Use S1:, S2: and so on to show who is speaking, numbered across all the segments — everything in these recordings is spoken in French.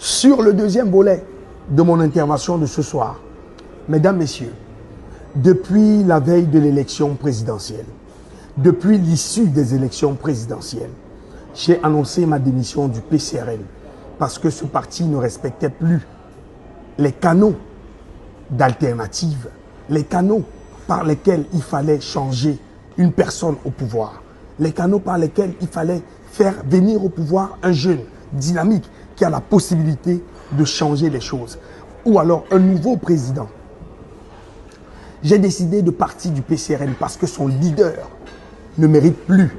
S1: Sur le deuxième volet de mon intervention de ce soir, mesdames, messieurs, depuis la veille de l'élection présidentielle, depuis l'issue des élections présidentielles, j'ai annoncé ma démission du PCRN parce que ce parti ne respectait plus les canaux d'alternative, les canaux par lesquels il fallait changer une personne au pouvoir, les canaux par lesquels il fallait faire venir au pouvoir un jeune dynamique qui a la possibilité de changer les choses, ou alors un nouveau président. J'ai décidé de partir du PCRN parce que son leader ne mérite plus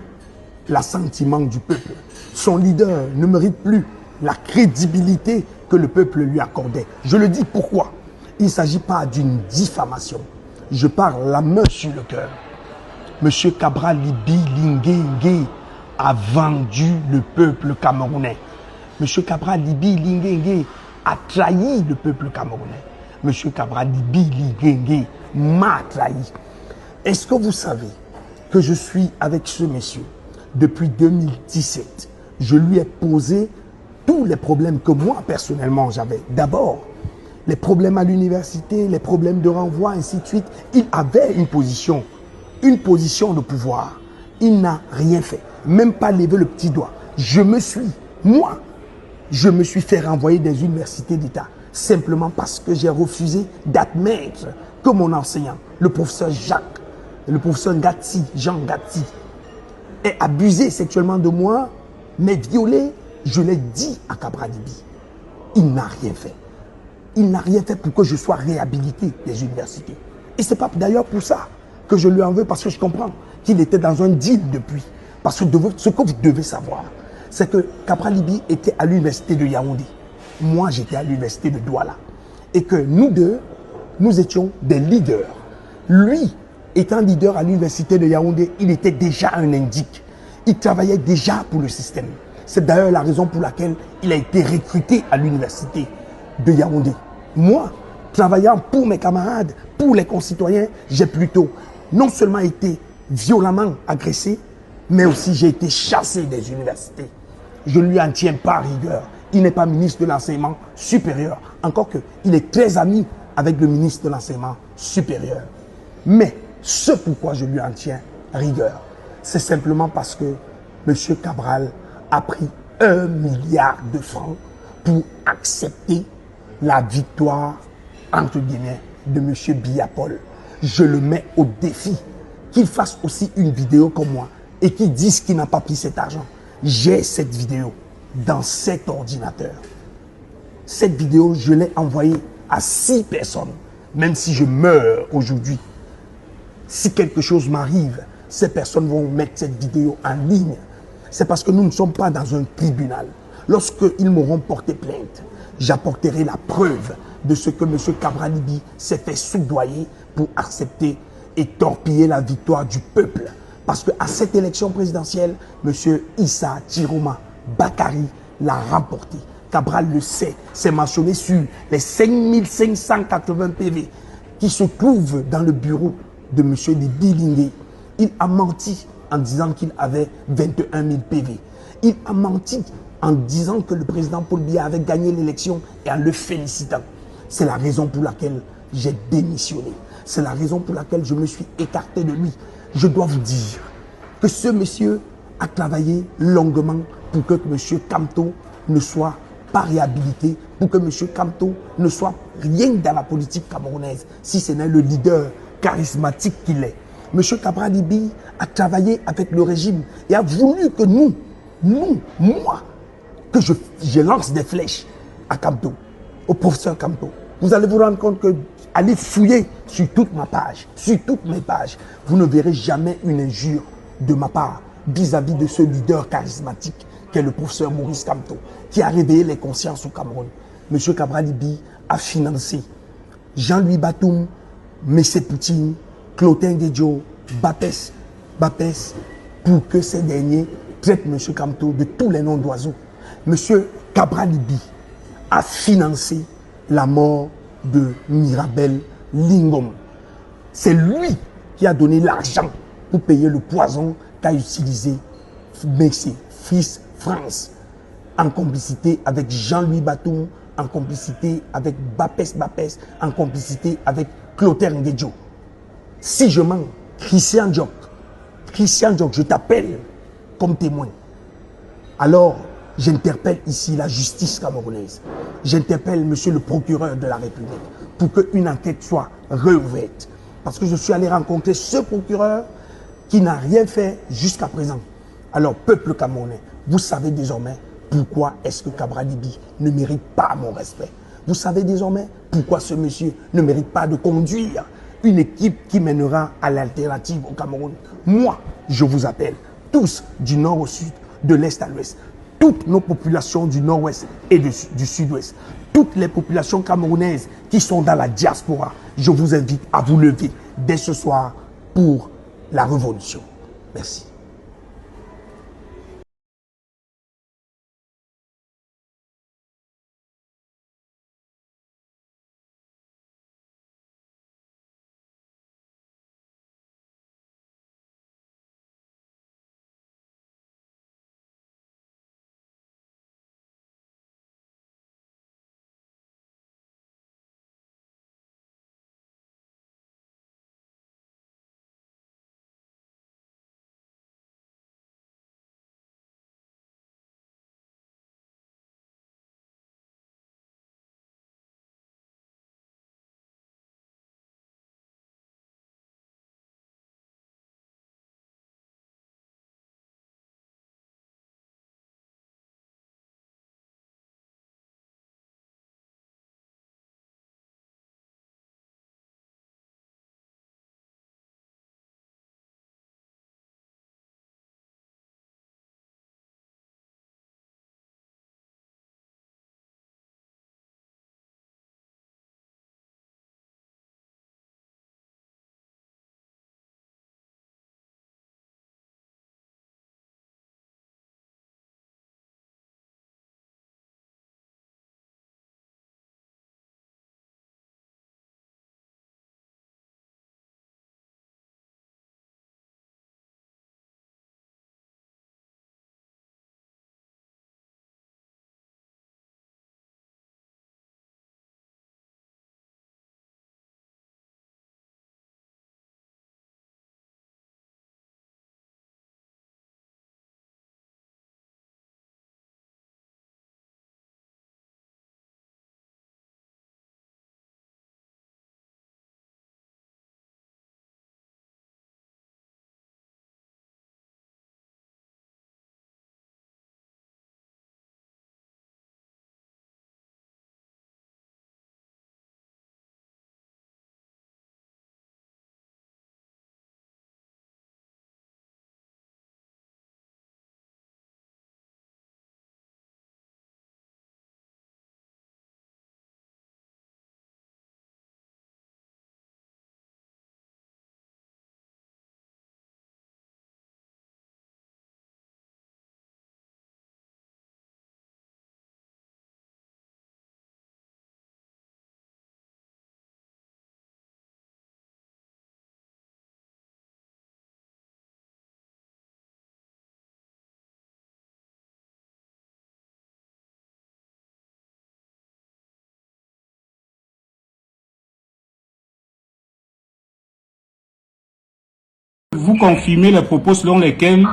S1: l'assentiment du peuple. Son leader ne mérite plus la crédibilité que le peuple lui accordait. Je le dis pourquoi. Il ne s'agit pas d'une diffamation. Je parle la main sur le cœur. Monsieur Cabral Libi Lingué a vendu le peuple camerounais. Monsieur Cabral Libi Lingué a trahi le peuple camerounais. Monsieur Cabral Libi Lingué m'a trahi. Est-ce que vous savez que je suis avec ce monsieur depuis 2017? Je lui ai posé tous les problèmes que moi personnellement j'avais. D'abord, les problèmes à l'université, les problèmes de renvoi, ainsi de suite. Il avait une position de pouvoir. Il n'a rien fait, même pas levé le petit doigt. Je me suis fait renvoyer des universités d'État simplement parce que j'ai refusé d'admettre que mon enseignant, le professeur Jean Gatti, ait abusé sexuellement de moi, mais violé. Je l'ai dit à Cabral Libi. Il n'a rien fait. Il n'a rien fait pour que je sois réhabilité des universités. Et ce n'est pas d'ailleurs pour ça que je lui en veux, parce que je comprends qu'il était dans un deal depuis. Parce que ce que vous devez savoir, c'est que Cabral Libi était à l'université de Yaoundé. Moi, j'étais à l'université de Douala. Et que nous deux, nous étions des leaders. Lui, étant leader à l'université de Yaoundé, il était déjà un indique. Il travaillait déjà pour le système. C'est d'ailleurs la raison pour laquelle il a été recruté à l'université de Yaoundé. Moi, travaillant pour mes camarades, pour les concitoyens, j'ai plutôt non seulement été violemment agressé, mais aussi j'ai été chassé des universités. Je ne lui en tiens pas rigueur. Il n'est pas ministre de l'enseignement supérieur. Encore qu'il est très ami avec le ministre de l'enseignement supérieur. Mais ce pourquoi je lui en tiens rigueur, c'est simplement parce que M. Cabral a pris 1 milliard de francs pour accepter la victoire, entre guillemets, de M. Biya-Paul. Je le mets au défi qu'il fasse aussi une vidéo comme moi et qu'il dise qu'il n'a pas pris cet argent. J'ai cette vidéo dans cet ordinateur. Cette vidéo, je l'ai envoyée à 6 personnes. Même si je meurs aujourd'hui, si quelque chose m'arrive, ces personnes vont mettre cette vidéo en ligne. C'est parce que nous ne sommes pas dans un tribunal. Lorsqu'ils m'auront porté plainte, j'apporterai la preuve de ce que M. Cabral Libi s'est fait soudoyer pour accepter et torpiller la victoire du peuple. Parce qu'à cette élection présidentielle, M. Issa Chiroma Bakari l'a remporté. Cabral le sait, c'est mentionné sur les 5580 PV qui se trouvent dans le bureau de M. Libi Lingué. Il a menti en disant qu'il avait 21 000 PV. Il a menti en disant que le président Paul Biya avait gagné l'élection et en le félicitant. C'est la raison pour laquelle j'ai démissionné. C'est la raison pour laquelle je me suis écarté de lui. Je dois vous dire que ce monsieur a travaillé longuement pour que M. Kamto ne soit pas réhabilité, pour que M. Kamto ne soit rien dans la politique camerounaise, si ce n'est le leader charismatique qu'il est. M. Cabral Libi a travaillé avec le régime et a voulu que moi, que je lance des flèches à Kamto, au professeur Kamto. Vous allez vous rendre compte que, allez fouiller sur toute ma page, sur toutes mes pages, vous ne verrez jamais une injure de ma part vis-à-vis de ce leader charismatique qu'est le professeur Maurice Kamto, qui a réveillé les consciences au Cameroun. M. Cabral Libi a financé Jean-Louis Batoum, Messé Poutine, Clotin Guedjo, Bapes, pour que ces derniers traitent M. Kamto de tous les noms d'oiseaux. M. Cabral Libi a financé la mort de Mirabel Lingom. C'est lui qui a donné l'argent pour payer le poison qu'a utilisé Messé, fils France. en complicité avec Jean-Louis Batum, en complicité avec Bapes, en complicité avec Clotaire Nguedjo. Si je mens, Christian Diop, je t'appelle comme témoin. Alors, j'interpelle ici la justice camerounaise. J'interpelle monsieur le procureur de la République pour qu'une enquête soit rouverte. Parce que je suis allé rencontrer ce procureur qui n'a rien fait jusqu'à présent. Alors, peuple camerounais, vous savez désormais pourquoi est-ce que Cabral Libye ne mérite pas mon respect. Vous savez désormais pourquoi ce monsieur ne mérite pas de conduire une équipe qui mènera à l'alternative au Cameroun. Moi, je vous appelle, tous du nord au sud, de l'est à l'ouest, toutes nos populations du nord-ouest et du sud-ouest, toutes les populations camerounaises qui sont dans la diaspora, je vous invite à vous lever dès ce soir pour la révolution. Merci.
S2: Vous confirmez les propos selon lesquels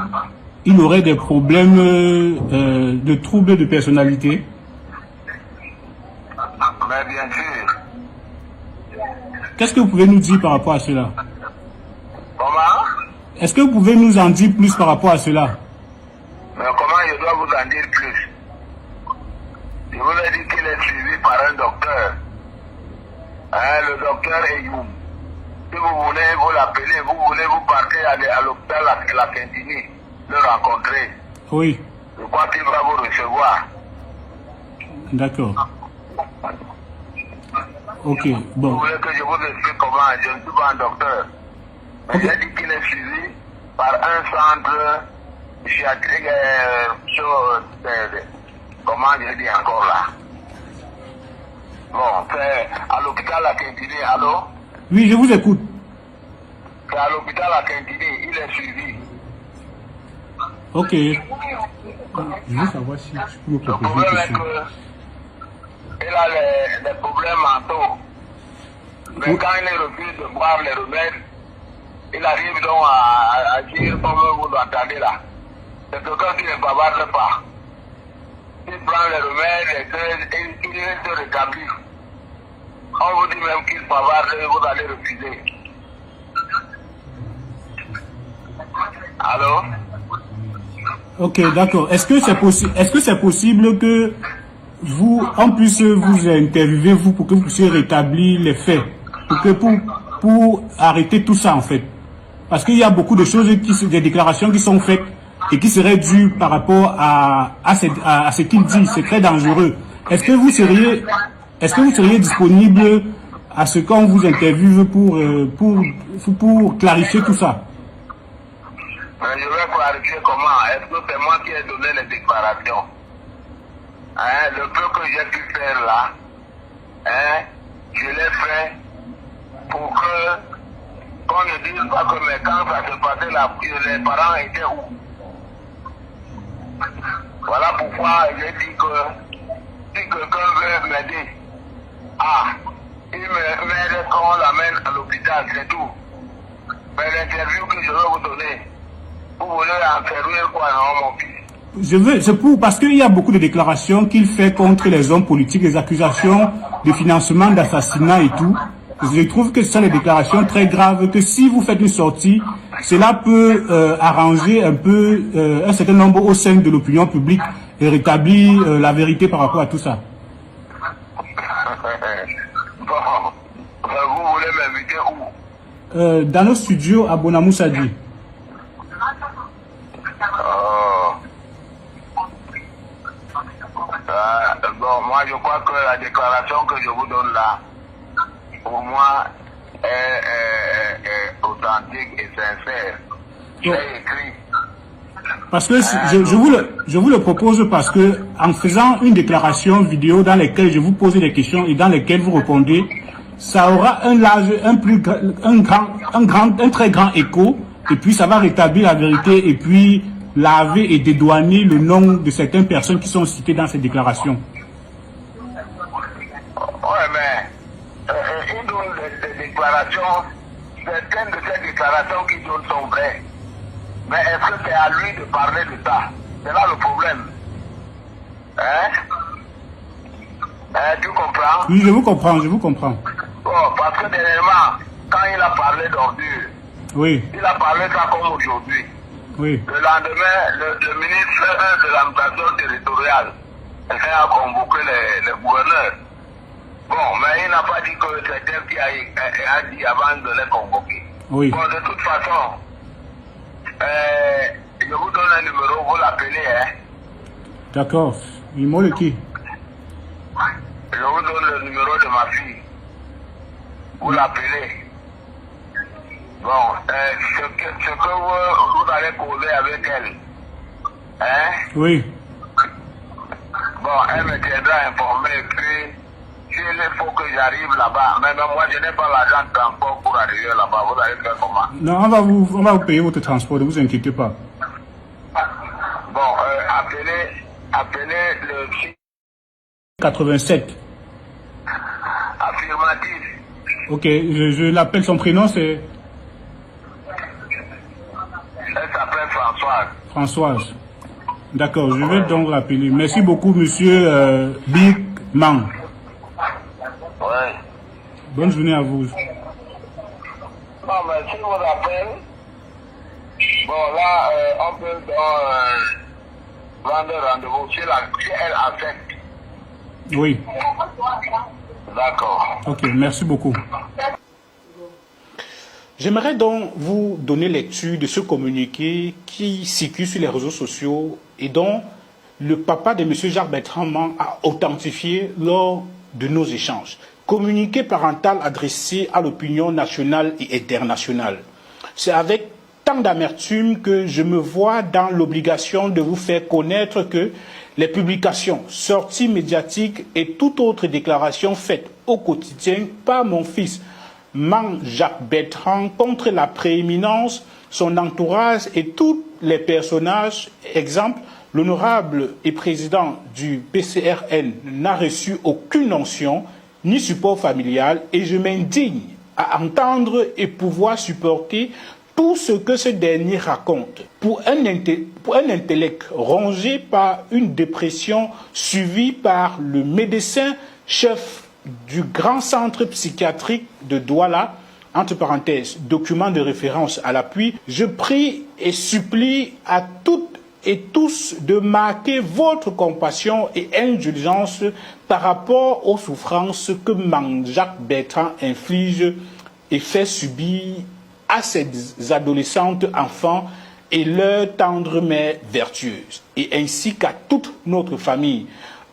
S2: il aurait des problèmes de troubles de personnalité?
S3: Mais bien sûr.
S2: Qu'est-ce que vous pouvez nous dire par rapport à cela?
S3: Comment?
S2: Est-ce que vous pouvez nous en dire plus par rapport à cela?
S3: Mais comment je dois vous en dire plus? Je vous ai dit qu'il est suivi par un docteur. Hein, le docteur Eyoum. Si vous voulez, vous l'appelez, vous partez à l'hôpital La Quintini, le rencontrer.
S2: Oui.
S3: Je crois qu'il va vous recevoir.
S2: D'accord. Ok, bon.
S3: Vous voulez que je vous explique comment? Je ne suis pas un docteur. Mais
S2: Okay.
S3: j'ai dit qu'il est suivi par un centre psychiatrique, comment je dis encore là? Bon, c'est à l'hôpital La Quintini, allô?
S2: Oui, je vous écoute.
S3: C'est à l'hôpital La Quintini, il est suivi.
S2: Ok. Je veux savoir si tu peux me
S3: Le
S2: proposer
S3: problème
S2: une
S3: est
S2: question.
S3: qu'il a les problèmes mentaux. Mais
S2: Oui.
S3: quand il refuse de boire les remèdes, il arrive donc à agir comme vous l'entendez là. C'est quelqu'un qui ne bavarde pas. Il prend les remèdes et il se rétablit. On vous dit même qu'il bavarde et vous allez refuser. Allô?
S2: Ok, d'accord. Est-ce que c'est possible que vous, en plus, vous interviewez vous pour que vous puissiez rétablir les faits, pour arrêter tout ça en fait? Parce qu'il y a beaucoup de choses des déclarations qui sont faites et qui seraient dues par rapport à ce qu'il dit. C'est très dangereux. Est-ce que vous seriez disponible à ce qu'on vous interviewe pour clarifier tout ça?
S3: Je vais clarifier comment. Est-ce que c'est moi qui ai donné les déclarations? Hein, le peu que j'ai pu faire là, hein, je l'ai fait pour qu'on ne dise pas que mais quand ça se passait là, les parents étaient où? Voilà pourquoi j'ai dit que si quelqu'un veut m'aider, il m'aide quand on l'amène à l'hôpital, c'est tout. Mais l'interview que je vais vous donner, vous voulez enfermer quoi, non, mon fils?
S2: C'est parce qu'il y a beaucoup de déclarations qu'il fait contre les hommes politiques, des accusations de financement, d'assassinat et tout. Je trouve que ce sont des déclarations très graves, que si vous faites une sortie, cela peut arranger un peu un certain nombre au sein de l'opinion publique et rétablir la vérité par rapport à tout ça.
S3: Bon, vous voulez m'inviter où?
S2: Dans nos studios à Bonamoussadi.
S3: Bon, moi je crois que la déclaration que je vous donne là, pour moi, est authentique et sincère. J'ai écrit.
S2: Parce que je vous le propose parce que en faisant une déclaration vidéo dans laquelle je vous pose des questions et dans lesquelles vous répondez, ça aura un très grand écho et puis ça va rétablir la vérité et puis laver et dédouaner le nom de certaines personnes qui sont citées dans ces déclarations.
S3: Ouais, mais il donne des déclarations, certaines de ces déclarations qu'il donne sont vraies. Mais est-ce que c'est à lui de parler de ça? C'est là le problème. Tu comprends?
S2: Oui, je vous comprends.
S3: Bon, parce que dernièrement, quand il a parlé d'ordure,
S2: oui.
S3: Il a parlé ça comme aujourd'hui.
S2: Oui.
S3: Le lendemain, le ministre de l'administration territoriale a convoqué les gouverneurs. Bon, mais il n'a pas dit que c'est elle qui a dit avant de les convoquer.
S2: Oui.
S3: Bon, de toute façon, je vous donne un numéro, vous l'appelez, hein.
S2: D'accord. Il m'a le qui?
S3: Je vous donne le numéro de ma fille. Vous l'appelez. Bon, ce que vous allez causer avec elle, hein?
S2: Oui.
S3: Bon, elle me tiendra informé, puis s'il faut que j'arrive là-bas, mais moi je n'ai pas l'argent de transport pour arriver là-bas, vous allez faire comment?
S2: Non, on va vous payer votre transport, ne vous inquiétez pas.
S3: Bon, appelez le
S2: 87.
S3: Affirmatif.
S2: Ok, je l'appelle, son prénom c'est?
S3: Elle s'appelle Françoise.
S2: Françoise. D'accord, je vais donc l'appeler. Merci beaucoup, monsieur Big Man.
S3: Oui.
S2: Bonne journée à vous.
S3: Non, mais si vous appelez, bon là, on peut prendre rendez-vous si elle accepte.
S2: Oui.
S3: D'accord.
S2: Ok, merci beaucoup. J'aimerais donc vous donner lecture de ce communiqué qui circule sur les réseaux sociaux et dont le papa de M. Jacques-Bertrand Mang a authentifié lors de nos échanges. Communiqué parental adressé à l'opinion nationale et internationale. C'est avec tant d'amertume que je me vois dans l'obligation de vous faire connaître que les publications, sorties médiatiques et toute autre déclaration faite au quotidien par mon fils Mang Jacques-Bertrand contre la prééminence son entourage et tous les personnages. Exemple, l'honorable et président du PCRN n'a reçu aucune mention ni support familial et je m'indigne à entendre et pouvoir supporter tout ce que ce dernier raconte. Pour un intellect rongé par une dépression suivie par le médecin chef du grand centre psychiatrique de Douala, entre parenthèses, document de référence à l'appui, je prie et supplie à toutes et tous de marquer votre compassion et indulgence par rapport aux souffrances que Jacques Bertrand inflige et fait subir à ces adolescentes enfants et leurs tendres mères vertueuses, et ainsi qu'à toute notre famille.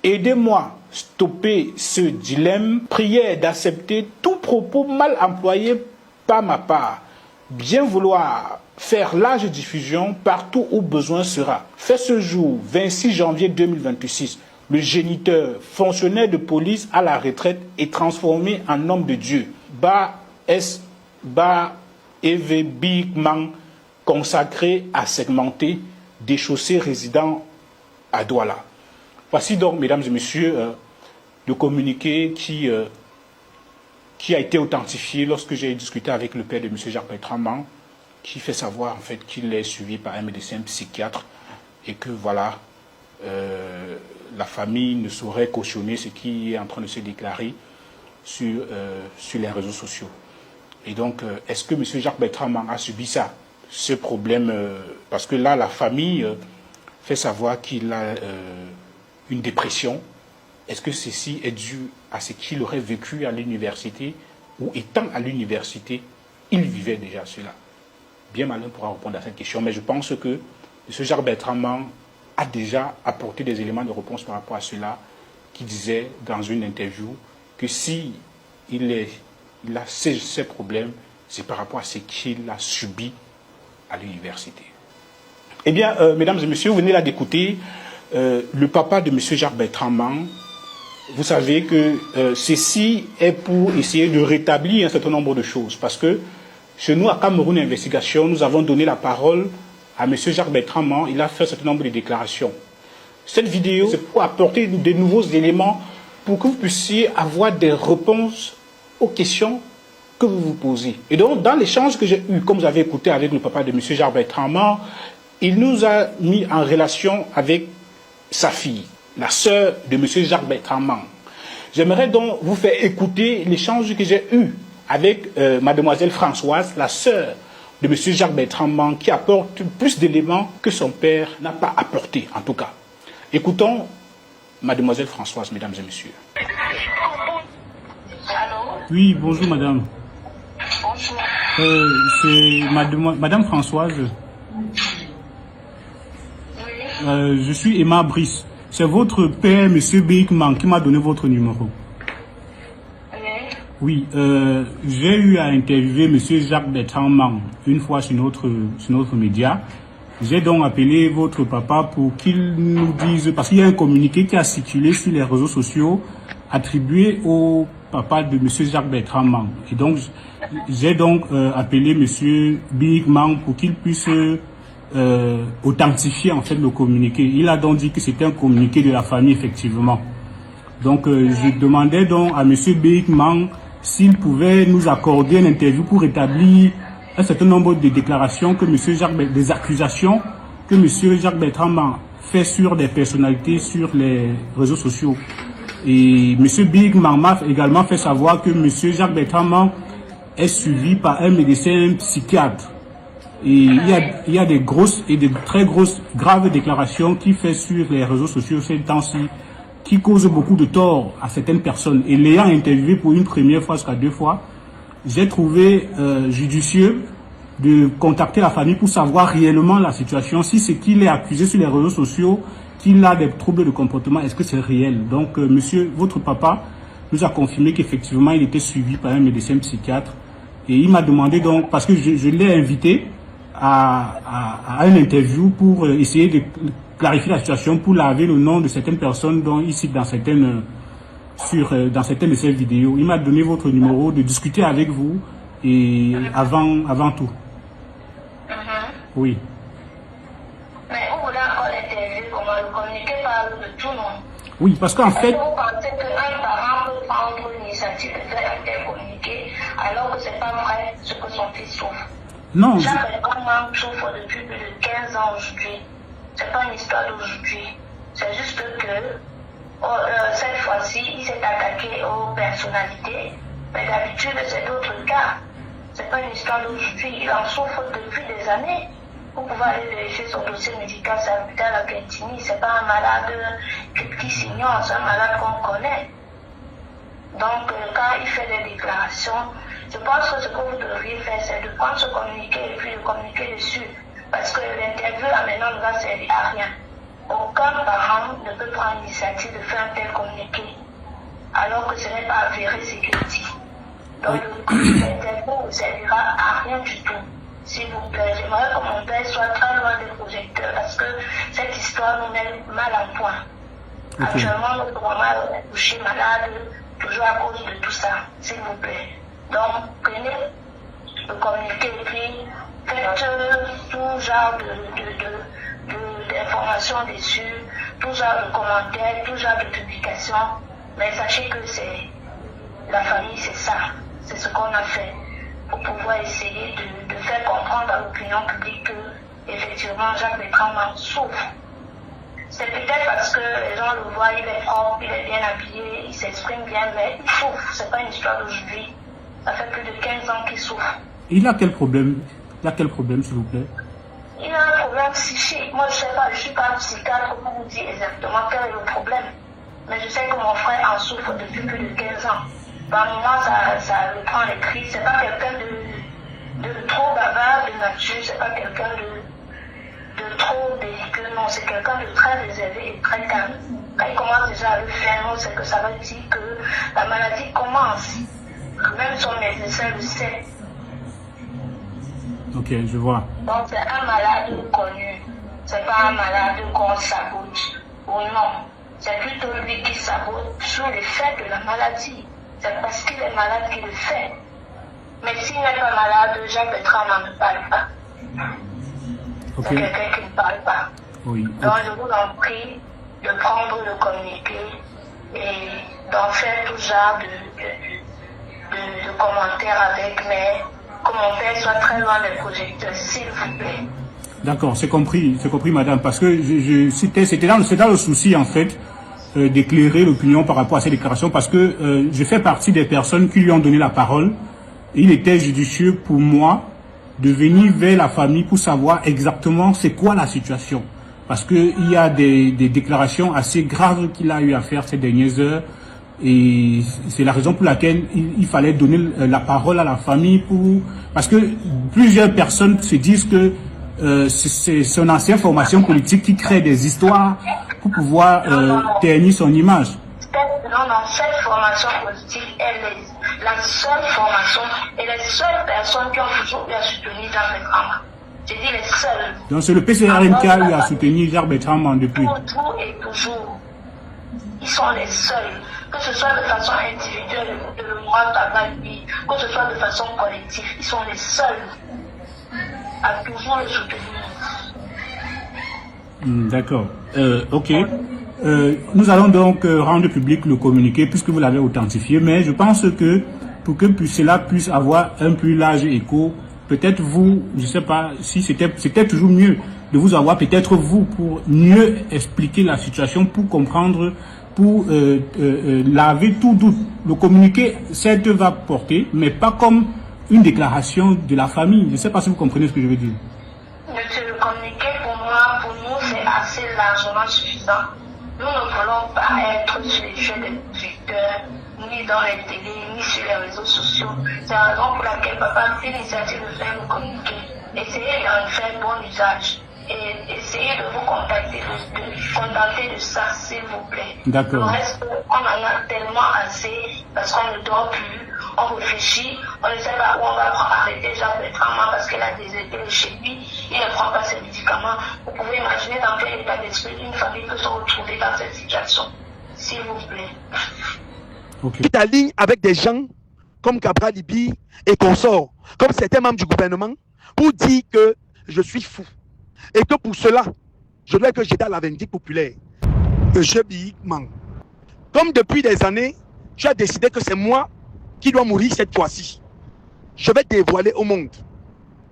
S2: Aidez-moi à stopper ce dilemme. Prière d'accepter tout propos mal employé par ma part. Bien vouloir faire large diffusion partout où besoin sera. Fait ce jour, 26 janvier 2026, le géniteur, fonctionnaire de police à la retraite, est transformé en homme de Dieu. Eve Bigman, consacré à segmenter des chaussées résidant à Douala. Voici donc, mesdames et messieurs, le communiqué qui a été authentifié lorsque j'ai discuté avec le père de M. Jacques Bertrand, qui fait savoir en fait qu'il est suivi par un médecin psychiatre et que voilà, la famille ne saurait cautionner ce qui est en train de se déclarer sur les réseaux sociaux. Et donc, est-ce que M. Jacques Bertrand a subi ça, ce problème parce que là, la famille fait savoir qu'il a une dépression. Est-ce que ceci est dû à ce qu'il aurait vécu à l'université ou étant à l'université, il vivait déjà cela? Bien malin pourra répondre à cette question, mais je pense que M. Jacques Bertrand a déjà apporté des éléments de réponse par rapport à cela, qui disait dans une interview que si il a ces problèmes, c'est par rapport à ce qu'il a subi à l'université. Eh bien, mesdames et messieurs, vous venez là d'écouter le papa de M. Jacques Bertrand. Vous savez que ceci est pour essayer de rétablir un certain nombre de choses. Parce que chez nous, à Cameroun Investigation, nous avons donné la parole à M. Jacques Bertrand. Il a fait un certain nombre de déclarations. Cette vidéo, c'est pour apporter de nouveaux éléments pour que vous puissiez avoir des réponses aux questions que vous vous posez. Et donc, dans l'échange que j'ai eu, comme vous avez écouté avec le papa de M. Jacques Bertrand, il nous a mis en relation avec sa fille, la sœur de M. Jacques Bertrand. J'aimerais donc vous faire écouter l'échange que j'ai eu avec mademoiselle Françoise, la sœur de M. Jacques Bertrand, qui apporte plus d'éléments que son père n'a pas apporté, en tout cas. Écoutons mademoiselle Françoise, mesdames et messieurs. Oui, bonjour madame.
S4: Bonjour.
S2: C'est madame Françoise.
S4: Oui.
S2: Je suis Emma Brice. C'est votre père, M. Bigman, qui m'a donné votre numéro. Oui, j'ai eu à interviewer M. Jacques Bertrand une fois sur notre média. J'ai donc appelé votre papa pour qu'il nous dise, parce qu'il y a un communiqué qui a circulé sur les réseaux sociaux attribué au papa de M. Jacques Bertrand. Et donc, j'ai donc appelé M. Bigman pour qu'il puisse authentifier en fait le communiqué. Il a donc dit que c'était un communiqué de la famille, effectivement. Donc, je demandais donc à M. Bigman s'il pouvait nous accorder une interview pour établir un certain nombre de déclarations que M. Jacques, des accusations que M. Jacques Bertrand fait sur des personnalités sur les réseaux sociaux. Et M. Bigman m'a également fait savoir que M. Jacques Bertrand est suivi par un médecin psychiatre. Et il y a des grosses et des très grosses, graves déclarations qu'il fait sur les réseaux sociaux ces temps-ci, qui causent beaucoup de tort à certaines personnes. Et l'ayant interviewé pour une première fois jusqu'à 2 fois, j'ai trouvé judicieux de contacter la famille pour savoir réellement la situation, si ce qu'il est accusé sur les réseaux sociaux, qu'il a des troubles de comportement, est-ce que c'est réel? Donc, monsieur, votre papa nous a confirmé qu'effectivement, il était suivi par un médecin psychiatre. Et il m'a demandé donc, parce que je l'ai invité à une interview pour essayer de clarifier la situation, pour laver le nom de certaines personnes dont il cite dans certaines de ces vidéos. Il m'a donné votre numéro, de discuter avec vous et avant tout. Oui.
S4: Mais vous voulez encore l'interview, comment le communiqué parle de tout, non?
S2: Oui, parce qu'en fait...
S4: Est-ce que vous pensez qu'un parent peut prendre l'initiative de faire un tel communiqué alors que ce n'est pas vrai ce que son fils souffre?
S2: Non.
S4: Jacques souffre depuis plus de 15 ans aujourd'hui. Ce n'est pas une histoire d'aujourd'hui. C'est juste que cette fois-ci, il s'est attaqué aux personnalités. Mais d'habitude, c'est d'autres cas. Ce n'est pas une histoire d'aujourd'hui. Il en souffre depuis des années. Vous pouvez aller vérifier son dossier médical, c'est à l'hôpital à Quintini. Ce n'est pas un malade qui s'ignore, c'est un malade qu'on connaît. Donc, quand il fait des déclarations, je pense que ce que vous devriez faire, c'est de prendre ce communiqué et puis de communiquer dessus. Parce que l'interview, là, maintenant, ne va servir à rien. Aucun parent ne peut prendre l'initiative de faire un tel communiqué, alors que ce n'est pas avéré ce qu'il dit. Donc, l'interview ne servira à rien du tout. S'il vous plaît, j'aimerais que mon père soit très loin des projecteurs, parce que cette histoire nous met mal en point. Okay. Actuellement, notre maman est couchée malade, toujours à cause de tout ça, s'il vous plaît. Donc, prenez le communiqué et puis faites tout genre d'informations dessus, tout genre de commentaires, tout genre de publications. Mais sachez que c'est la famille, c'est ça. C'est ce qu'on a fait pour pouvoir essayer de faire comprendre à l'opinion publique que, effectivement, Jacques Bertrand souffre. C'est peut-être parce que les gens le voient, il est propre, il est bien habillé, il s'exprime bien, mais il souffre. C'est pas une histoire d'aujourd'hui. Ça fait plus de 15 ans qu'il souffre.
S2: Il a quel problème? Il a quel problème, s'il vous plaît?
S4: Il a un problème psychique. Moi, je sais pas, je suis pas psychiatre pour vous dire exactement quel est le problème. Mais je sais que mon frère en souffre depuis plus de 15 ans. Par moments, ça le prend les cris. C'est pas quelqu'un de trop bavard de nature, c'est pas quelqu'un de trop délicat, non, c'est quelqu'un de très réservé et très calme. Quand il commence déjà à le faire, non, c'est que ça veut dire que la maladie commence. Même son médecin le sait.
S2: Ok, je vois.
S4: Donc c'est un malade connu. C'est pas un malade qu'on sabote. Ou non. C'est plutôt lui qui sabote sur l'effet de la maladie. C'est parce qu'il est malade qu'il le fait. Mais s'il n'est pas malade, Jacques Bertrand n'en parle pas. Okay. C'est quelqu'un qui ne parle pas.
S2: Oui.
S4: Donc je vous en prie de prendre le communiqué et d'en faire tout genre de commentaires avec, mais que mon père soit très loin des projecteurs, s'il vous plaît.
S2: D'accord, c'est compris, madame, parce que c'était dans le souci, en fait, d'éclairer l'opinion par rapport à ces déclarations, parce que je fais partie des personnes qui lui ont donné la parole. Et il était judicieux pour moi de venir vers la famille pour savoir exactement c'est quoi la situation. Parce qu'il y a des déclarations assez graves qu'il a eu à faire ces dernières heures. Et c'est la raison pour laquelle il fallait donner la parole à la famille parce que plusieurs personnes se disent que c'est son ancienne formation politique qui crée des histoires pour pouvoir ternir son image.
S4: Non, cette formation politique, elle est la seule formation et les seules personnes qui ont toujours eu à soutenir Jacques Bertrand. Je dis les seules.
S2: Donc c'est le PCRM qui a eu à soutenir Jacques Bertrand depuis.
S4: Toujours et toujours. Ils sont les seuls. Que ce soit de façon individuelle, de moi, Tabali, que ce soit de façon collective, ils sont les seuls à toujours le soutenir.
S2: D'accord. Ok. Nous allons donc rendre public le communiqué puisque vous l'avez authentifié, mais je pense que pour que cela puisse avoir un plus large écho, peut-être vous, je ne sais pas si c'était toujours mieux de vous avoir peut-être vous pour mieux expliquer la situation, pour comprendre, pour laver tout doute. Le communiqué, certes, va porter, mais pas comme une déclaration de la famille. Je ne sais pas si vous comprenez ce que je veux dire.
S4: Monsieur, le communiqué, pour nous, c'est assez largement suffisant. Nous ne voulons pas être sur les jeux des projecteurs, ni dans les télés, ni sur les réseaux sociaux. C'est la raison pour laquelle papa a pris l'initiative de faire le communiqué. Essayez d'en faire bon usage. Et essayez de vous contacter, de vous contenter de ça, s'il vous plaît.
S2: D'accord.
S4: Le reste, on en a tellement assez, parce qu'on ne dort plus, on réfléchit, on ne sait pas où on va arrêter Jacques Bertrand parce qu'il a des épées chez lui, il ne prend pas ses médicaments. Vous pouvez imaginer dans quel état d'esprit une famille peut se retrouver dans cette situation, s'il vous plaît.
S1: Okay. Tu t'alignes avec des gens comme Cabral Libye et consorts, comme certains membres du gouvernement, pour dire que je suis fou. Et que pour cela, je dois que j'étais à la vindicte populaire. Monsieur Bigman, comme depuis des années, tu as décidé que c'est moi qui dois mourir cette fois-ci. Je vais dévoiler au monde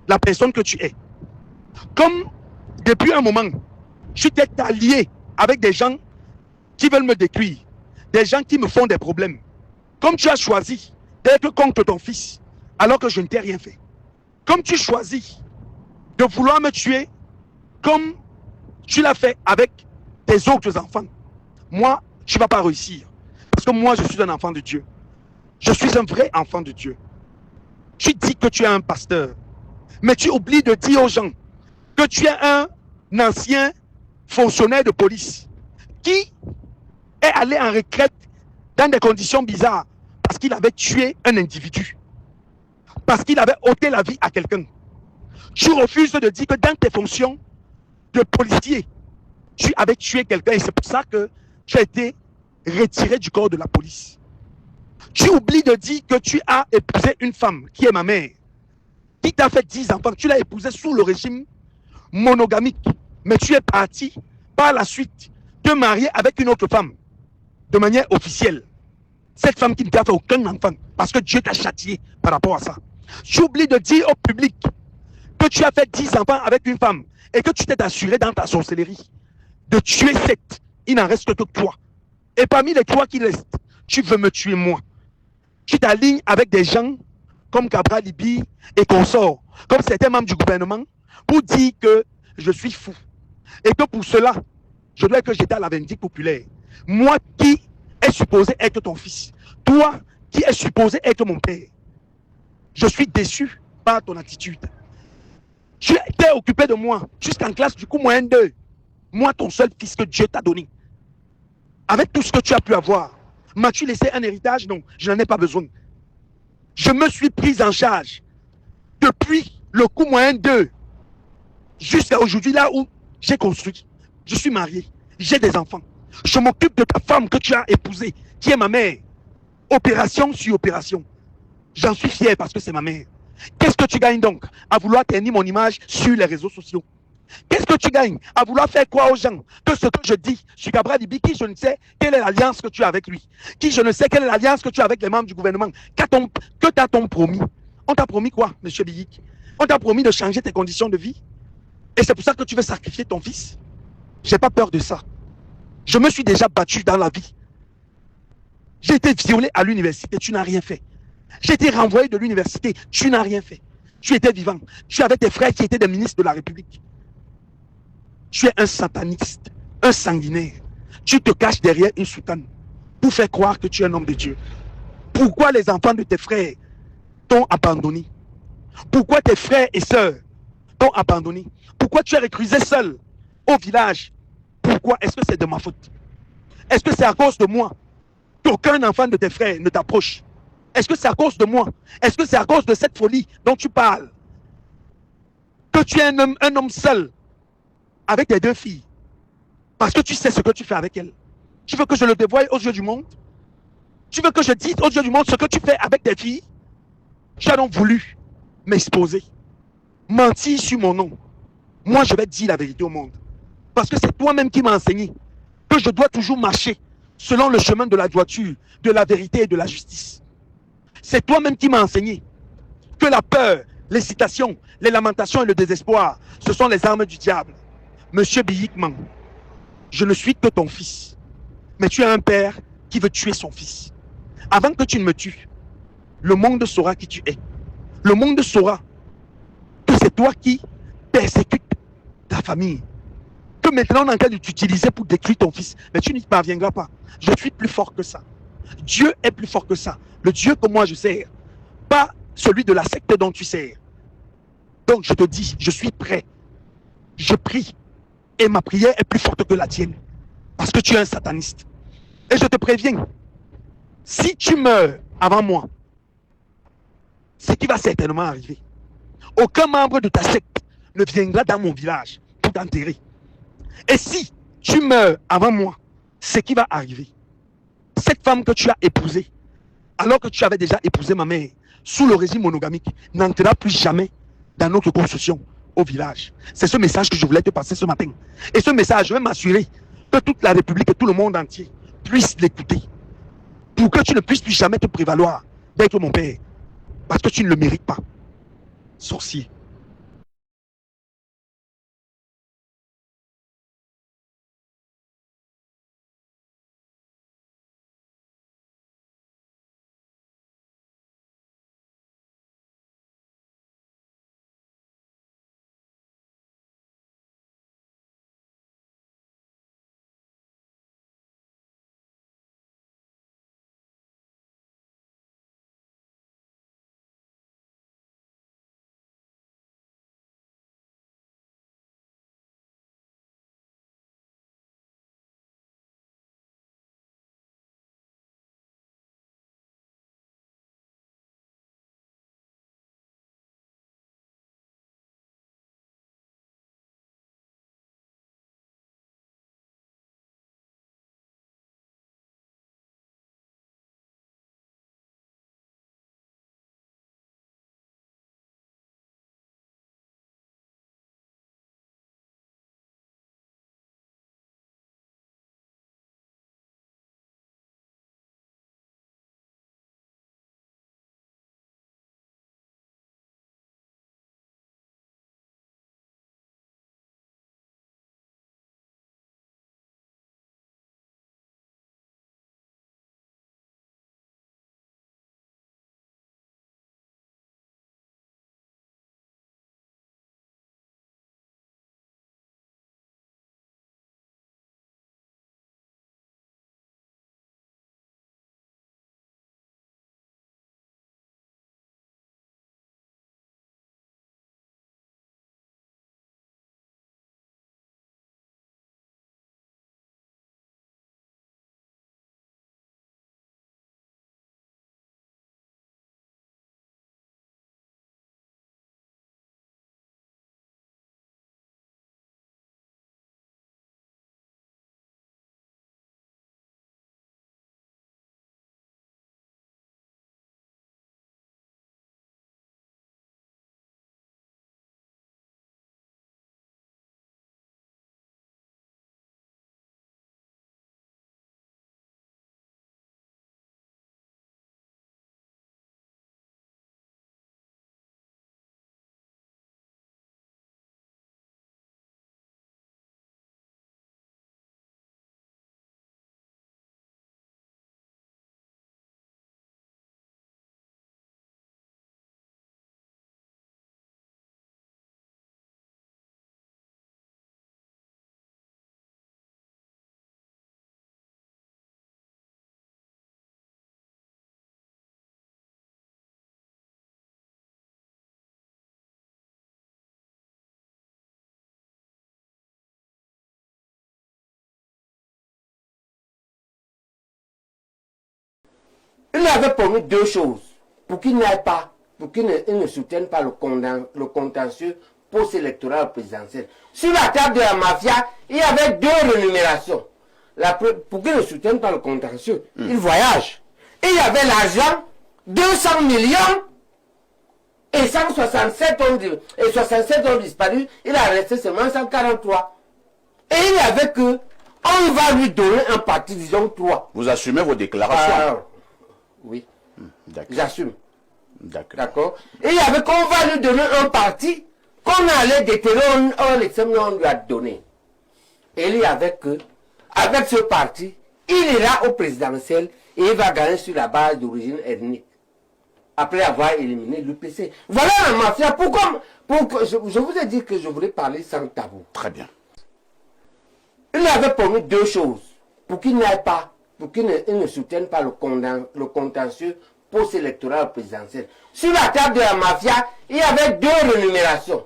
S1: la personne que tu es. Comme depuis un moment, tu t'es allié avec des gens qui veulent me détruire, des gens qui me font des problèmes. Comme tu as choisi d'être contre ton fils, alors que je ne t'ai rien fait. Comme tu choisis de vouloir me tuer, comme tu l'as fait avec tes autres enfants. Moi, tu ne vas pas réussir. Parce que moi, je suis un enfant de Dieu. Je suis un vrai enfant de Dieu. Tu dis que tu es un pasteur, mais tu oublies de dire aux gens que tu es un ancien fonctionnaire de police qui est allé en retraite dans des conditions bizarres parce qu'il avait tué un individu, parce qu'il avait ôté la vie à quelqu'un. Tu refuses de dire que dans tes fonctions de policier, tu avais tué quelqu'un et c'est pour ça que tu as été retiré du corps de la police. Tu oublies de dire que tu as épousé une femme qui est ma mère, qui t'a fait 10 enfants. Tu l'as épousée sous le régime monogamique, mais tu es parti par la suite te marier avec une autre femme de manière officielle. Cette femme qui ne t'a fait aucun enfant parce que Dieu t'a châtié par rapport à ça. Tu oublies de dire au public que tu as fait 10 enfants avec une femme et que tu t'es assuré dans ta sorcellerie de tuer 7. Il n'en reste que 3. Et parmi les 3 qui restent, tu veux me tuer moi. Tu t'alignes avec des gens comme Cabral Libi et consorts, comme certains membres du gouvernement, pour dire que je suis fou. Et que pour cela, je dois que j'étais à la vindicte populaire. Moi qui est supposé être ton fils. Toi qui es supposé être mon père. Je suis déçu par ton attitude. Tu t'es occupé de moi jusqu'en classe du coup moyen 2. Moi, ton seul fils que Dieu t'a donné. Avec tout ce que tu as pu avoir. M'as-tu laissé un héritage? Non, je n'en ai pas besoin. Je me suis pris en charge depuis le coup moyen 2 jusqu'à aujourd'hui, là où j'ai construit. Je suis marié, j'ai des enfants. Je m'occupe de ta femme que tu as épousée, qui est ma mère. Opération sur opération. J'en suis fier parce que c'est ma mère. Qu'est-ce que tu gagnes donc à vouloir tenir mon image sur les réseaux sociaux? Qu'est-ce que tu gagnes à vouloir faire croire aux gens que ce que je dis sur Cabral Libi, qui je ne sais quelle est l'alliance que tu as avec lui, qui je ne sais quelle est l'alliance que tu as avec les membres du gouvernement, que t'a-t-on promis? On t'a promis quoi, monsieur Biyik? On t'a promis de changer tes conditions de vie? Et c'est pour ça que tu veux sacrifier ton fils? J'ai pas peur de ça. Je me suis déjà battu dans la vie. J'ai été violé à l'université, tu n'as rien fait. J'ai été renvoyé de l'université, tu n'as rien fait. Tu étais vivant. Tu avais tes frères qui étaient des ministres de la République. Tu es un sataniste, un sanguinaire. Tu te caches derrière une soutane pour faire croire que tu es un homme de Dieu. Pourquoi les enfants de tes frères t'ont abandonné? Pourquoi tes frères et sœurs t'ont abandonné? Pourquoi tu es reclusé seul au village? Pourquoi? Est-ce que c'est de ma faute? Est-ce que c'est à cause de moi qu'aucun enfant de tes frères ne t'approche? Est-ce que c'est à cause de moi? Est-ce que c'est à cause de cette folie dont tu parles? Que tu es un homme seul avec tes 2 filles, parce que tu sais ce que tu fais avec elles. Tu veux que je le dévoile aux yeux du monde? Tu veux que je dise aux yeux du monde ce que tu fais avec tes filles? Tu as donc voulu m'exposer, mentir sur mon nom. Moi, je vais dire la vérité au monde. Parce que c'est toi-même qui m'as enseigné que je dois toujours marcher selon le chemin de la droiture, de la vérité et de la justice. C'est toi-même qui m'as enseigné que la peur, l'excitation, les lamentations et le désespoir, ce sont les armes du diable. Monsieur Biyikman, je ne suis que ton fils. Mais tu es un père qui veut tuer son fils. Avant que tu ne me tues, le monde saura qui tu es. Le monde saura que c'est toi qui persécutes ta famille. Que maintenant on est en train de t'utiliser pour détruire ton fils. Mais tu n'y parviendras pas. Je suis plus fort que ça. Dieu est plus fort que ça. Le Dieu que moi je sers. Pas celui de la secte dont tu sers. Donc je te dis, je suis prêt. Je prie. Et ma prière est plus forte que la tienne. Parce que tu es un sataniste. Et je te préviens, si tu meurs avant moi, ce qui va certainement arriver, aucun membre de ta secte ne viendra dans mon village pour t'enterrer. Et si tu meurs avant moi, ce qui va arriver, cette femme que tu as épousée, alors que tu avais déjà épousé ma mère, sous le régime monogamique, n'entrera plus jamais dans notre construction au village. C'est ce message que je voulais te passer ce matin. Et ce message, je vais m'assurer que toute la République et tout le monde entier puissent l'écouter. Pour que tu ne puisses plus jamais te prévaloir d'être mon père. Parce que tu ne le mérites pas. Sorcier.
S5: Il avait promis deux choses pour qu'il n'aille pas, pour qu'il ne soutienne pas le contentieux post-électoral présidentiel. Sur la table de la mafia, il y avait deux rémunérations. Pour qu'il ne soutienne pas le contentieux, il voyage. Et il y avait l'argent, 200 millions et 167 ont disparu. Il a resté seulement 143. Et il n'y avait que, on va lui donner un parti, disons 3.
S6: Vous assumez vos déclarations?
S5: Oui,
S6: j'assume.
S5: D'accord. Et il y avait qu'on va lui donner un parti qu'on allait déterrer, on lui a donné. Et il y avait que, avec ce parti, il ira au présidentiel et il va gagner sur la base d'origine ethnique. Après avoir éliminé l'UPC. Voilà la mafia. Pourquoi je vous ai dit que je voulais parler sans tabou.
S6: Très bien.
S5: Il avait promis deux choses pour qu'il n'aille pas, pour qu'il ne soutienne pas le contentieux post-électoral présidentiel. Sur la table de la mafia, il y avait deux rémunérations.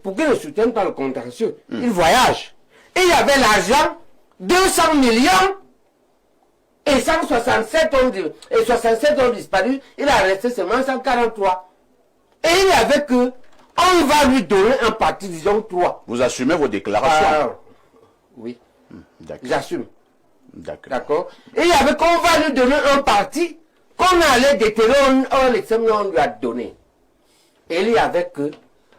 S5: Pour qu'il ne soutienne pas le contentieux, il voyage. Et il y avait l'argent, 200 millions et 167 ont disparu. Il a resté seulement 143. Et il n'y avait que, on va lui donner un parti, disons 3.
S6: Vous assumez vos déclarations?
S5: Oui, j'assume. D'accord. Et il y avait qu'on va lui donner un parti qu'on allait déterrer, on lui a donné. Et il y avait que,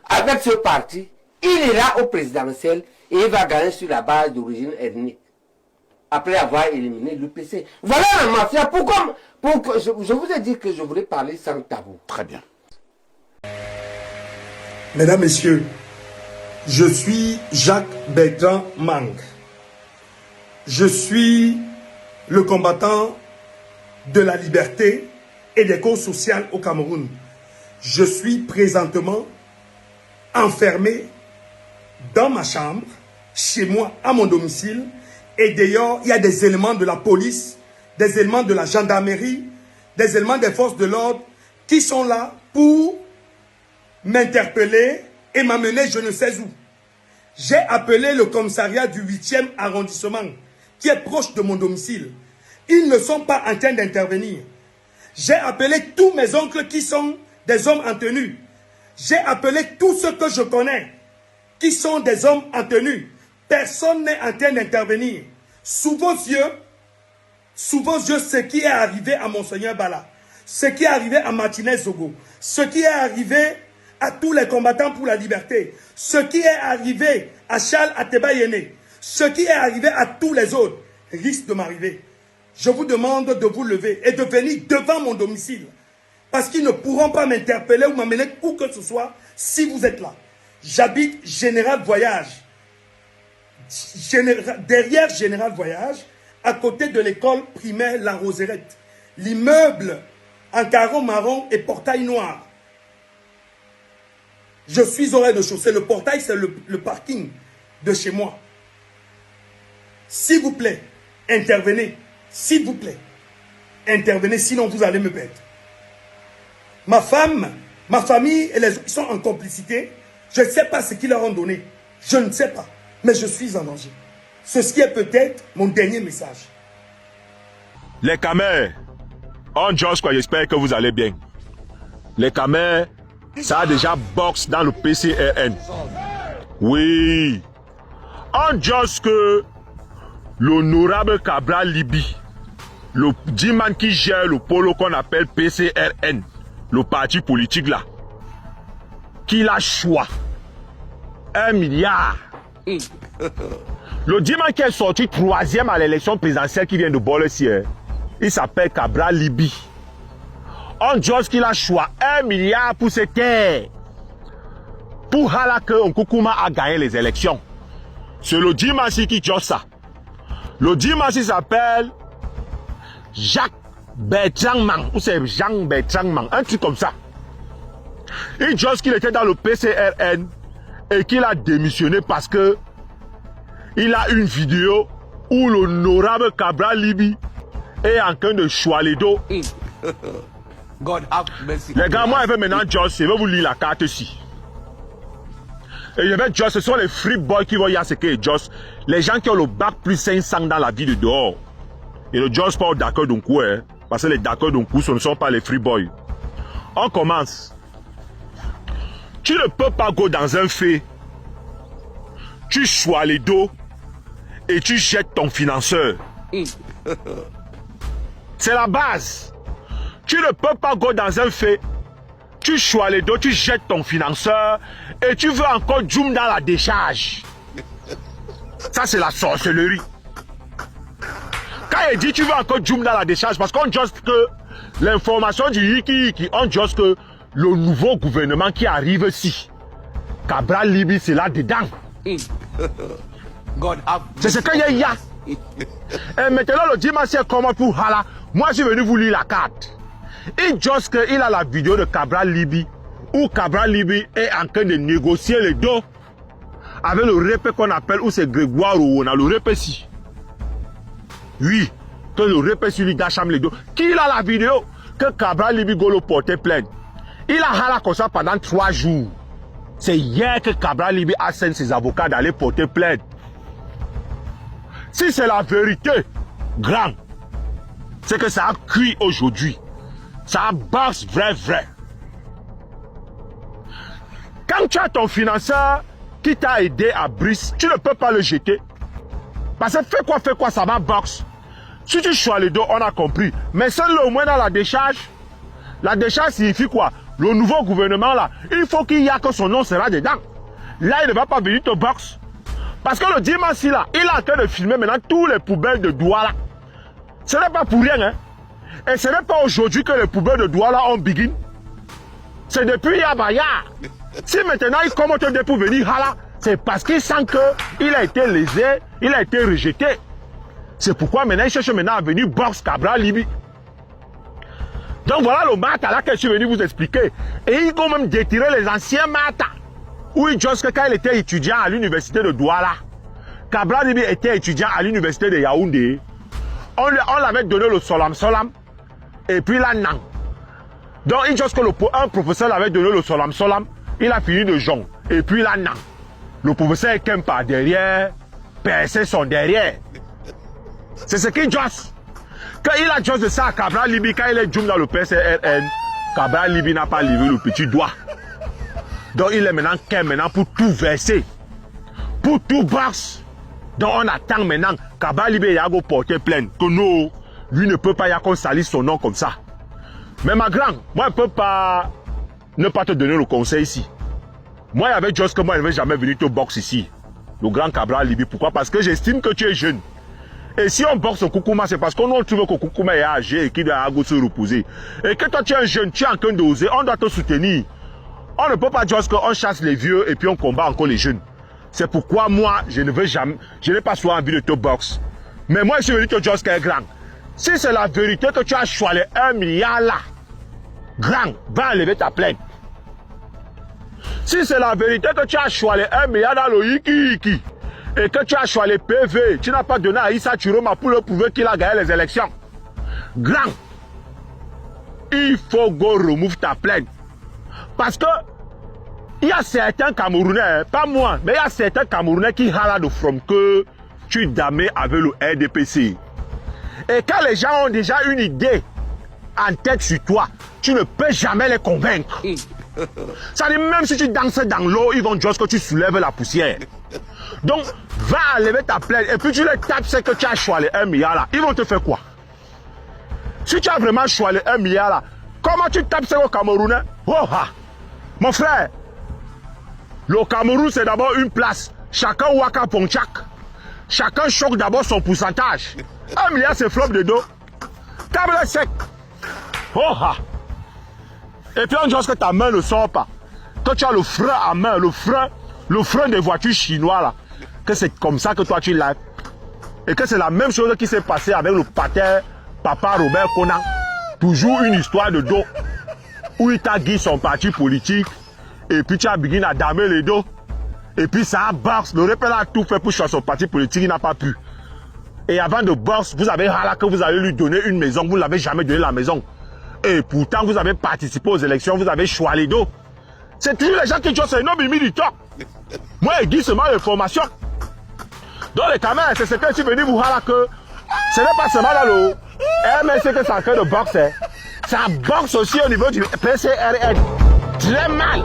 S5: avec ce parti, il ira au présidentiel et il va gagner sur la base d'origine ethnique. Après avoir éliminé l'UPC. Voilà la mafia. Pourquoi je vous ai dit que je voulais parler sans tabou.
S6: Très bien.
S1: Mesdames, Messieurs, je suis Jacques Bertrand Mang. Je suis le combattant de la liberté et des causes sociales au Cameroun. Je suis présentement enfermé dans ma chambre, chez moi, à mon domicile. Et d'ailleurs, il y a des éléments de la police, des éléments de la gendarmerie, des éléments des forces de l'ordre qui sont là pour m'interpeller et m'amener je ne sais où. J'ai appelé le commissariat du 8e arrondissement, qui est proche de mon domicile. Ils ne sont pas en train d'intervenir. J'ai appelé tous mes oncles qui sont des hommes en tenue. J'ai appelé tous ceux que je connais, qui sont des hommes en tenue. Personne n'est en train d'intervenir. Sous vos yeux, ce qui est arrivé à Monseigneur Bala, ce qui est arrivé à Martinez Zogo, ce qui est arrivé à tous les combattants pour la liberté, ce qui est arrivé à Charles Ateba Yene, ce qui est arrivé à tous les autres, risque de m'arriver. Je vous demande de vous lever et de venir devant mon domicile. Parce qu'ils ne pourront pas m'interpeller ou m'amener où que ce soit si vous êtes là. J'habite Général Voyage. Derrière Général Voyage, à côté de l'école primaire La Roserette. L'immeuble en carreau marron et portail noir. Je suis au rez-de-chaussée. Le portail, c'est le parking de chez moi. S'il vous plaît, intervenez. S'il vous plaît, intervenez, sinon vous allez me perdre. Ma femme, ma famille et les autres sont en complicité. Je ne sais pas ce qu'ils leur ont donné. Je ne sais pas. Mais je suis en danger. Ceci est peut-être mon dernier message.
S7: Les Camers, on Joss, quoi, j'espère que vous allez bien. Les Camers, ça a déjà box dans le PCRN. Oui. On Joss que l'honorable Cabral Libi, le diman qui gère le polo qu'on appelle PCRN, le parti politique là, qu'il a choix 1 milliard. Le diman qui est sorti 3e à l'élection présidentielle qui vient de Bolessier, il s'appelle Cabral Libi. On dit qu'il a choisi 1 milliard pour ses terres. Pour Halake Nkoukouma a gagné les élections. C'est le dimanche qui dit ça. Le dimanche s'appelle Jacques Bertrand Mang, ou c'est Jean Bertrand Mang, un truc comme ça. Il dit qu'il était dans le PCRN et qu'il a démissionné parce que il a une vidéo où l'honorable Cabral Libi est en train de choiler d'eau. Les gars, moi je vais maintenant Joss, je vais vous lire la carte ici. Et je vais Joss, ce sont les free boys qui vont y asséquer Joss. Les gens qui ont le bac plus 500 dans la vie de dehors. Et le Joss pas au d'accord d'un coup, hein, parce que les d'accord d'un coup, ce ne sont pas les free boys. On commence. Tu ne peux pas go dans un fait. Tu choisis les dos et tu jettes ton financeur. C'est la base. Tu ne peux pas go dans un fait. Tu choisis les dos, tu jettes ton financeur et tu veux encore zoom dans la décharge. Ça, c'est la sorcellerie. Quand il dit tu veux encore zoom dans la décharge, parce qu'on juste que l'information du Yiki, on juste que le nouveau gouvernement qui arrive ici, Cabral Libi, c'est là-dedans. C'est ce qu'il y a. Et maintenant, le dimanche, c'est comment pour Hala. Moi, je suis venu vous lire la carte. Il juste qu'il a la vidéo de Cabral Libi, où Cabral Libi est en train de négocier les dos avec le répé qu'on appelle, où c'est Grégoire ou on a le répé ici. Oui, que le répé sur lui gâche les dos. Qui a la vidéo que Cabral Libi Golo portait plainte. Il a Hala comme ça pendant 3 jours. C'est hier que Cabral Libi a scène ses avocats d'aller porter plainte. Si c'est la vérité, grand, c'est que ça a cuit aujourd'hui. Ça a bosse vrai. Quand tu as ton financeur qui t'a aidé à Brice, tu ne peux pas le jeter. Parce que fais quoi, ça va boxe. Si tu choisis les dos, on a compris. Mais seul au moins dans la décharge signifie quoi? le nouveau gouvernement là, il faut qu'il y ait que son nom sera dedans. Là, il ne va pas venir te boxe. Parce que le dimanche là, il est en train de filmer maintenant tous les poubelles de Douala. Ce n'est pas pour rien, hein. Et ce n'est pas aujourd'hui que les poubelles de Douala ont begin. C'est depuis Yabaya. Si maintenant il commence pour venir là, c'est parce qu'il sent qu'il a été lésé, il a été rejeté. C'est pourquoi maintenant il cherche maintenant à venir boxe Cabral Libi. Donc voilà le Mata là que je suis venu vous expliquer. Et il va même détirer les anciens Mata. Oui, jusqu'à quand il était étudiant à l'université de Douala. Cabral Libi était étudiant à l'université de Yaoundé. On l'avait donné le Solam Solam. Et puis là, non. Donc, il juste que un professeur l'avait donné le Solam Solam. Il a fini de jonc. Et puis là, non. Le professeur est par derrière, percer son derrière. C'est ce qu'il josse. Quand il a josse de ça à Cabral Libi, quand il est jump dans le PCRN, Cabral Libi n'a pas levé le petit doigt. Donc, il est maintenant pour tout verser. Pour tout box. Donc, on attend maintenant Cabral Libi et Yago porter plainte. Que non, lui ne peut pas y avoir qu'on salisse son nom comme ça. Mais ma grande, moi, je ne peux pas ne pas te donner le conseil ici. Moi, avec Jos, que moi, je ne vais jamais venir te boxe ici. Le grand Cabral Libi. Pourquoi? Parce que j'estime que tu es jeune. Et si on boxe au Koukouma, c'est parce qu'on trouve que Koukouma est âgé et qu'il doit se reposer. Et que toi, tu es un jeune, tu es en train d'oser, on doit te soutenir. On ne peut pas dire qu'on chasse les vieux et puis on combat encore les jeunes. C'est pourquoi moi, je ne veux jamais, je n'ai pas souvent envie de te boxe. Mais moi, je suis venu te dire que est grand. Si c'est la vérité que tu as choisi 1 milliard là, grand, va enlever ta plainte. Si c'est la vérité que tu as choisi 1 milliard dans le Iki, et que tu as choisi PV, tu n'as pas donné à Issa Chiroma pour le prouver qu'il a gagné les élections. Grand, il faut go remove ta plainte. Parce que il y a certains Camerounais, pas moi, mais il y a certains Camerounais qui halent from que tu damais avec le RDPC. Et quand les gens ont déjà une idée en tête sur toi, tu ne peux jamais les convaincre. Ça dit, même si tu danses dans l'eau, ils vont dire que tu soulèves la poussière. Donc, va enlever ta plainte et puis tu les tapes, c'est que tu as choisi 1 milliard là. Ils vont te faire quoi? Si tu as vraiment choisi 1 milliard là, comment tu tapes ça au Camerounais? Oh, ah. Mon frère, le Cameroun c'est d'abord une place. Chacun waka ponchak. Chacun choque d'abord son pourcentage. 1 milliard c'est flop de dos. Table sec. Oh, ah. Et puis on dit que ta main ne sort pas. Que tu as le frein à main, le frein des voitures chinoises là. Que c'est comme ça que toi tu l'as. Et que c'est la même chose qui s'est passée avec le pater Papa Robert Conan. Toujours une histoire de dos. Où il t'a guidé son parti politique. Et puis tu as begun à damer les dos. Et puis ça a boxe. Le repère a tout fait pour choisir son parti politique, il n'a pas pu. Et avant de boxe, vous avez râlé que vous allez lui donner une maison. Vous ne l'avez jamais donné la maison. Et pourtant, vous avez participé aux élections, vous avez choisi les dos. C'est toujours les gens qui disent c'est un homme militant. Moi, je dis seulement l'information. Donc les caméras, c'est ce que je suis venu vous râler que ce n'est pas seulement dans le MSC que c'est en train de boxer. Ça boxe aussi au niveau du PCRN. Très mal.